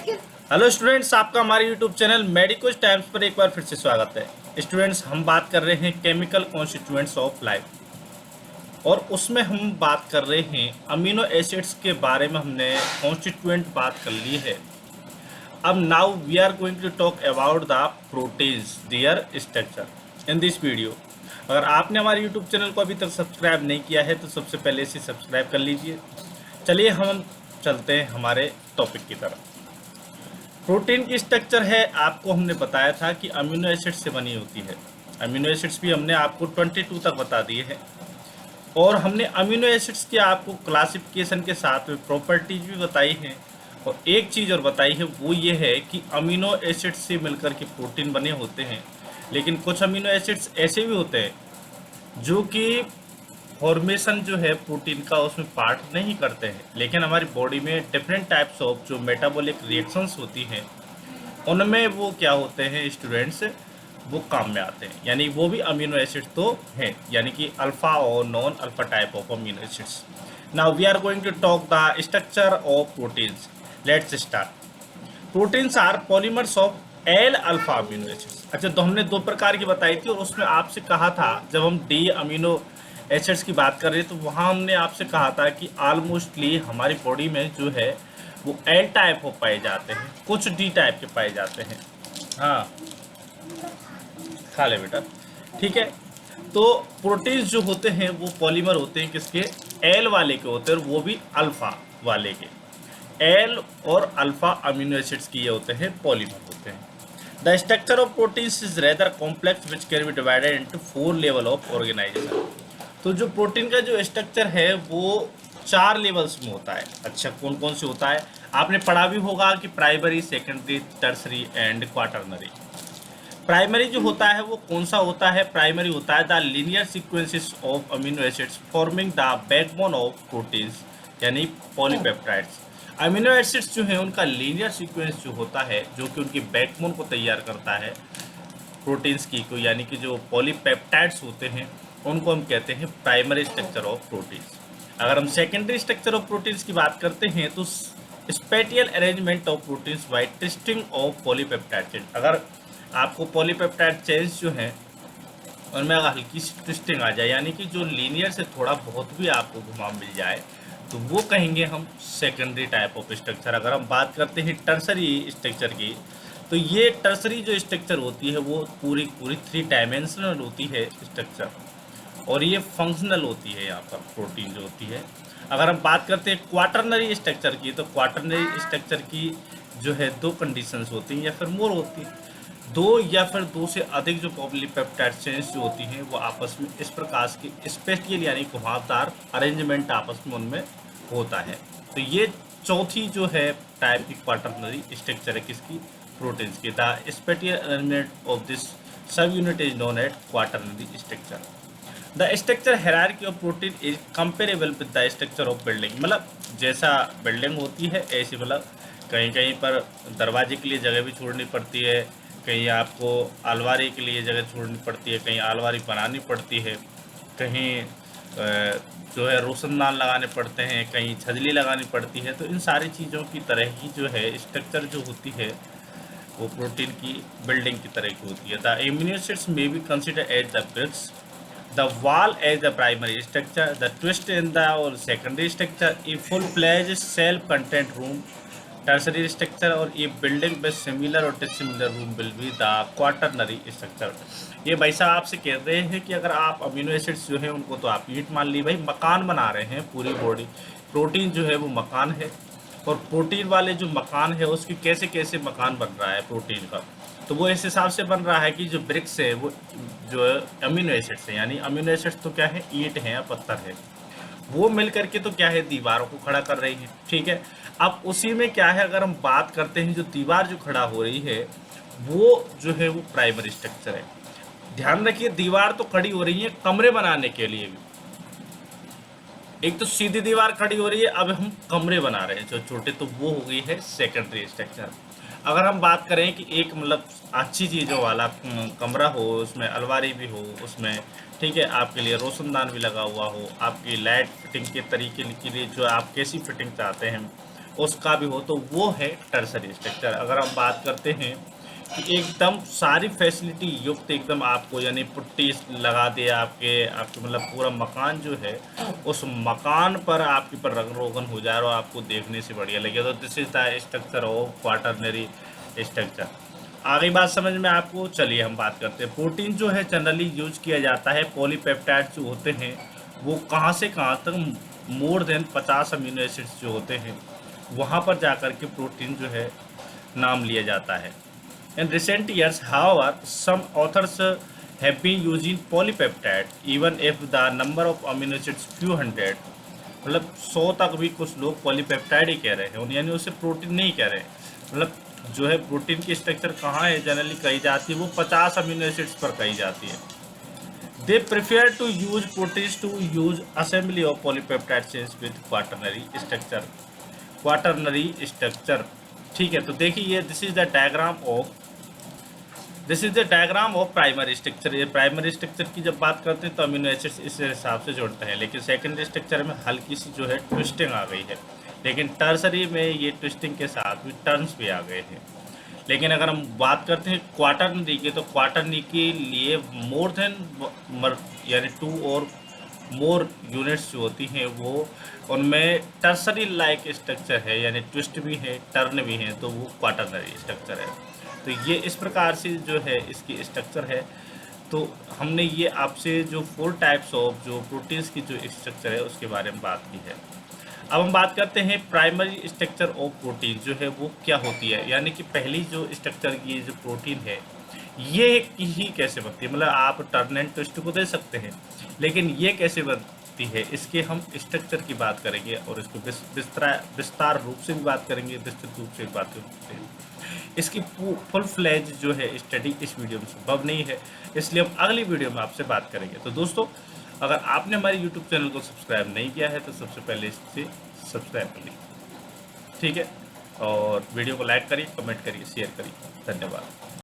Hello students, आपका हमारे YouTube channel medicos times पर एक बार फिर से स्वागत है। स्टूडेंट्स, हम बात कर रहे हैं केमिकल कॉन्स्टिट्यूएंट्स ऑफ लाइफ और उसमें हम बात कर रहे हैं अमीनो एसिड्स के बारे में। हमने कॉन्स्टिट्यूएंट बात कर ली है। अब now we are going to talk about the proteins their structure in this video. अगर आपने हमारे यूट्यूब चैनल को अभी तक सब्सक्राइब नहीं किया है तो सबसे पहले इसे सब्सक्राइब कर लीजिए। चलिए हम चलते हैं हमारे टॉपिक की तरफ। प्रोटीन की स्ट्रक्चर है, आपको हमने बताया था कि अमीनो एसिड से बनी होती है। अमीनो एसिड्स भी हमने आपको 22 तक बता दिए हैं और हमने अमीनो एसिड्स की आपको क्लासिफिकेशन के साथ में प्रॉपर्टीज भी बताई हैं। और एक चीज़ और बताई है, वो ये है कि अमीनो एसिड से मिलकर के प्रोटीन बने होते हैं। लेकिन कुछ अमीनो एसिड्स ऐसे भी होते हैं जो कि फॉर्मेशन जो है प्रोटीन का उसमें पार्ट नहीं करते हैं, लेकिन हमारी बॉडी में डिफरेंट टाइप्स ऑफ जो मेटाबॉलिक रिएक्शंस होती हैं उनमें वो क्या होते हैं स्टूडेंट्स, वो काम में आते हैं। यानी वो भी अमीनो एसिड तो हैं, यानी कि अल्फा और non alpha type of amino acids. Now we are going to talk the structure of proteins. Let's start. Proteins are polymers of L alpha amino acids. अच्छा, तो हमने दो प्रकार की बताई थी और उसमें आपसे कहा था, जब हम डी अमीनो एसिड्स की बात कर रहे हैं तो वहाँ हमने आपसे कहा था कि ऑलमोस्टली हमारी बॉडी में जो है वो एल टाइप हो पाए जाते हैं, कुछ डी टाइप के पाए जाते हैं। हाँ, खा ले बेटा, ठीक है। तो प्रोटीन्स जो होते हैं वो पॉलीमर होते हैं, किसके? एल वाले के होते हैं, और वो भी अल्फा वाले के। एल और अल्फा अमीनो एसिड्स की ये होते हैं, पॉलीमर होते हैं। The structure of proteins is rather complex which can be divided into 4 level of organization. तो जो प्रोटीन का जो स्ट्रक्चर है वो 4 लेवल्स में होता है। अच्छा, कौन कौन से होता है? आपने पढ़ा भी होगा कि primary, secondary, tertiary and quaternary. Primary जो होता है वो कौन सा होता है? प्राइमरी होता है the linear sequences of amino acids forming the backbone of proteins, यानी पॉलीपेप्टाइड्स। अमीनो एसिड्स जो है उनका लीनियर सीक्वेंस जो होता है, जो कि उनकी बैकबोन को तैयार करता है प्रोटीन्स की को, यानी कि जो पॉलीपेप्टाइड्स होते हैं उनको हम कहते हैं प्राइमरी स्ट्रक्चर ऑफ प्रोटीन्स। अगर हम सेकेंडरी स्ट्रक्चर ऑफ प्रोटीन्स की बात करते हैं तो spatial arrangement of proteins by twisting of polypeptide chain. अगर आपको पॉलीपेप्टाइड चेन्स जो हैं उनमें अगर हल्की सी ट्विस्टिंग आ जाए, यानी कि जो लीनियर से थोड़ा बहुत भी आपको घुमाव मिल जाए, तो वो कहेंगे हम सेकेंडरी टाइप ऑफ स्ट्रक्चर। अगर हम बात करते हैं टर्सरी स्ट्रक्चर की, तो ये टर्सरी जो स्ट्रक्चर होती है वो पूरी पूरी 3 डायमेंशनल होती है स्ट्रक्चर, और ये फंक्शनल होती है। यहाँ पर प्रोटीन जो होती है, अगर हम बात करते हैं क्वाटरनरी स्ट्रक्चर की, तो क्वाटरनरी स्ट्रक्चर की जो है 2 कंडीशंस होती हैं या फिर मोर होती है। 2 या फिर 2 से अधिक जो पॉलीपेप्टाइड चेन्स जो होती हैं वो आपस में इस प्रकार की स्पेटियल यानी घुमावदार अरेंजमेंट आपस में उनमें होता है। तो ये चौथी जो है टाइप की क्वाटरनरी स्ट्रक्चर है किसकी? प्रोटीन्स की। The spatial arrangement of this सब unit is known at quaternary structure. The structure hierarchy of protein is comparable with the structure of building. मतलब जैसा बिल्डिंग होती है ऐसी, मतलब कहीं कहीं पर दरवाजे के लिए जगह भी छोड़नी पड़ती है, कहीं आपको अलमारी के लिए जगह छोड़नी पड़ती है, कहीं अलमारी बनानी पड़ती है, कहीं जो है रोशनदान लगाने पड़ते हैं, कहीं छजली लगानी पड़ती है। तो इन सारी चीज़ों की तरह ही जो है स्ट्रक्चर जो होती है वो प्रोटीन की बिल्डिंग की तरह की होती है। The amino acids may be consider as the bricks, the wall as the primary structure, the twist in the or secondary structure, a full-fledged self-contained room, tertiary structure, और ये building with similar or dissimilar room will be the quaternary structure। ये भाई साहब आपसे कह रहे हैं कि अगर आप अमीनो एसिड्स जो है उनको तो आप ईंट मान ली, भाई मकान बना रहे हैं पूरी बॉडी। प्रोटीन जो है वो मकान है, और प्रोटीन वाले जो मकान है उसकी कैसे कैसे मकान बन रहा है प्रोटीन का, तो वो इस हिसाब से बन रहा है कि जो ब्रिक्स है वो जो अमीनो एसिड्स है, यानी अमीनो एसिड्स तो क्या है? ईंट है या पत्थर है, वो मिल करके तो क्या है? दीवारों को खड़ा कर रही है। ठीक है, अब उसी में क्या है, अगर हम बात करते हैं जो दीवार जो खड़ा हो रही है वो जो है वो प्राइमरी स्ट्रक्चर है। ध्यान रखिए, दीवार तो खड़ी हो रही है कमरे बनाने के लिए भी। एक तो सीधी दीवार खड़ी हो रही है, अब हम कमरे बना रहे हैं जो छोटे, तो वो हो गई है सेकेंडरी स्ट्रक्चर। अगर हम बात करें कि एक मतलब अच्छी चीज़ों वाला कमरा हो, उसमें अलमारी भी हो, उसमें ठीक है आपके लिए रोशनदान भी लगा हुआ हो, आपकी लाइट फिटिंग के तरीके के लिए जो आप कैसी फिटिंग चाहते हैं उसका भी हो, तो वो है टर्सरी स्ट्रक्चर। अगर हम बात करते हैं कि एकदम सारी फैसिलिटी युक्त एकदम आपको, यानी पुट्टी लगा दे आपके आपके मतलब पूरा मकान जो है उस मकान पर आपके पर रंग रोगन हो जाए और आपको देखने से बढ़िया लगे, तो this is the structure of quaternary structure. आगे बात समझ में आपको, चलिए हम बात करते हैं। प्रोटीन जो है जनरली यूज किया जाता है, पॉलीपेप्टाइड जो होते हैं वो कहाँ से कहाँ तक, मोर देन 50 अमीनो एसिड्स जो होते हैं वहाँ पर जाकर के प्रोटीन जो है नाम लिया जाता है। In recent years however some authors have been using polypeptide even if the number of amino acids few hundred, मतलब 100 तक भी कुछ लोग पॉलीपेप्टाइड ही कह रहे हैं, यानी उसे प्रोटीन नहीं कह रहे हैं। मतलब जो है प्रोटीन की स्ट्रक्चर कहाँ है जनरली कही जाती है, वो 50 अमीनो एसिड्स पर कही जाती है। They prefer to use proteins to use assembly of polypeptide chains with quaternary structure. Quaternary structure, ठीक है। तो देखिए this is the diagram of primary structure. ये प्राइमरी स्ट्रक्चर की जब बात करते हैं तो अमीनो एसिड्स इस हिसाब से जोड़ते हैं, लेकिन सेकेंडरी स्ट्रक्चर में हल्की सी जो है ट्विस्टिंग आ गई है, लेकिन टर्सरी में ये ट्विस्टिंग के साथ भी टर्न्स भी आ गए हैं। लेकिन अगर हम बात करते हैं क्वाटरनरी की, तो क्वाटरनरी के लिए मोर देन यानी 2 और मोर यूनिट्स जो होती हैं वो उनमें टर्सरी लाइक स्ट्रक्चर है, यानी ट्विस्ट भी है टर्न भी है, तो वो क्वाटरनरी स्ट्रक्चर है। तो ये इस प्रकार से जो है इसकी स्ट्रक्चर है। तो हमने ये आपसे जो 4 टाइप्स ऑफ जो प्रोटीन्स की जो स्ट्रक्चर है उसके बारे में बात की है। अब हम बात करते हैं प्राइमरी स्ट्रक्चर ऑफ प्रोटीन जो है वो क्या होती है, यानी कि पहली जो स्ट्रक्चर की जो प्रोटीन है ये ही कैसे बनती है। मतलब आप टर्न एंड ट्विस्ट को दे सकते हैं, लेकिन ये कैसे बनती है इसके हम स्ट्रक्चर की बात करेंगे और इसको विस्तार रूप से भी बात करेंगे, विस्तृत रूप से भी बात करेंगे। इसकी फुल फ्लैज जो है स्टडी इस वीडियो में संभव नहीं है, इसलिए हम अगली वीडियो में आपसे बात करेंगे। तो दोस्तों अगर आपने हमारे YouTube चैनल को सब्सक्राइब नहीं किया है तो सबसे पहले इसे सब्सक्राइब कर लीजिए, ठीक है। और वीडियो को लाइक करिए, कमेंट करिए, शेयर करिए। धन्यवाद।